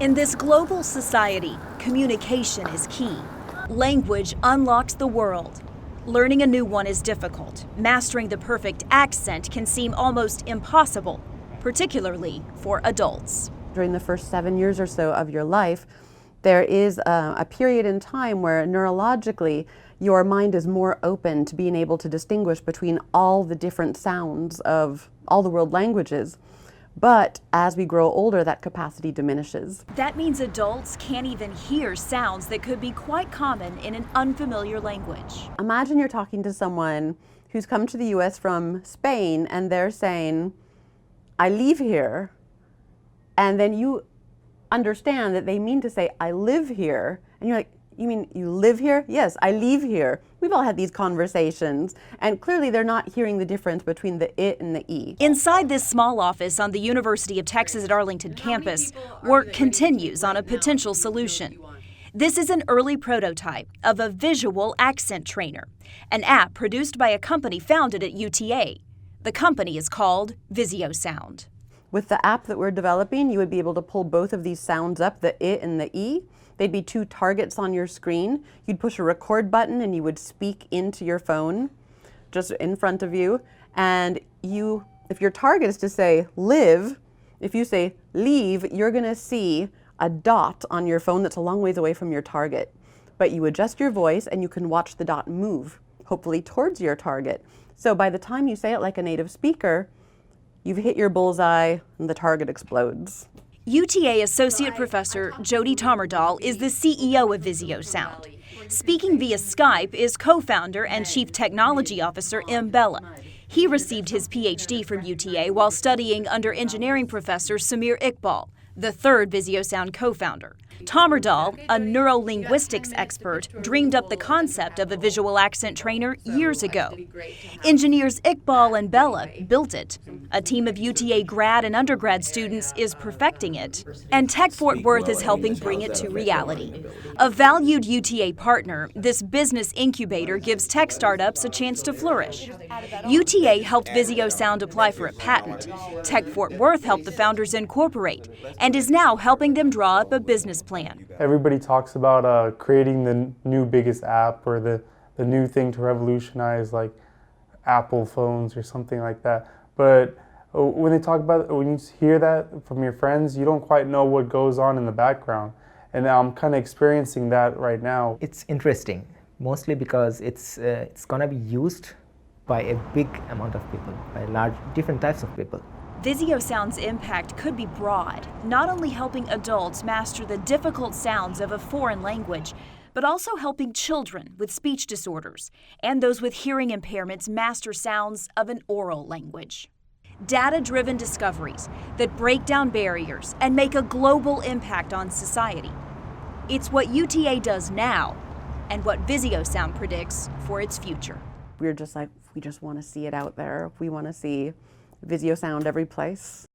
In this global society, communication is key. Language unlocks the world. Learning a new one is difficult. Mastering the perfect accent can seem almost impossible, particularly for adults. During the first 7 years or so of your life, there is a period in time where neurologically your mind is more open to being able to distinguish between all the different sounds of all the world languages. But as we grow older, that capacity diminishes. That means adults can't even hear sounds that could be quite common in an unfamiliar language. Imagine you're talking to someone who's come to the US from Spain and they're saying, I leave here, and then you understand that they mean to say, I live here, and you're like, you mean you live here? Yes, I leave here. We've all had these conversations, and clearly they're not hearing the difference between the I and the E. Inside this small office on the University of Texas at Arlington campus, work continues on a potential solution. This is an early prototype of a visual accent trainer, an app produced by a company founded at UTA. The company is called Visiosound. With the app that we're developing, you would be able to pull both of these sounds up, the I and the E. They'd be two targets on your screen. You'd push a record button and you would speak into your phone just in front of you. And if your target is to say live, if you say leave, you're gonna see a dot on your phone that's a long ways away from your target. But you adjust your voice and you can watch the dot move, hopefully towards your target. So by the time you say it like a native speaker, you've hit your bullseye and the target explodes. UTA Associate Professor Jody Tommerdahl is the CEO of Visiosound. Speaking via Skype is co-founder and Chief Technology Officer M. Bella. He received his PhD from UTA while studying under engineering professor Samir Iqbal, the third Visiosound co-founder. Tommerdahl, a neurolinguistics expert, dreamed up the concept of a visual accent trainer years ago. Engineers Iqbal and Bella built it. A team of UTA grad and undergrad students is perfecting it, and Tech Fort Worth is helping bring it to reality. A valued UTA partner, this business incubator gives tech startups a chance to flourish. UTA helped Visiosound apply for a patent. Tech Fort Worth helped the founders incorporate, and is now helping them draw up a business plan. Everybody talks about creating the new biggest app or the new thing to revolutionize, like Apple phones or something like that. But when they talk about it, when you hear that from your friends, you don't quite know what goes on in the background. And I'm kind of experiencing that right now. It's interesting, mostly because it's going to be used by a big amount of people, by different types of people. Visiosound's impact could be broad, not only helping adults master the difficult sounds of a foreign language, but also helping children with speech disorders and those with hearing impairments master sounds of an oral language. Data-driven discoveries that break down barriers and make a global impact on society. It's what UTA does now and what Visiosound predicts for its future. We're just like, we just want to see it out there. We want to see Visiosound every place.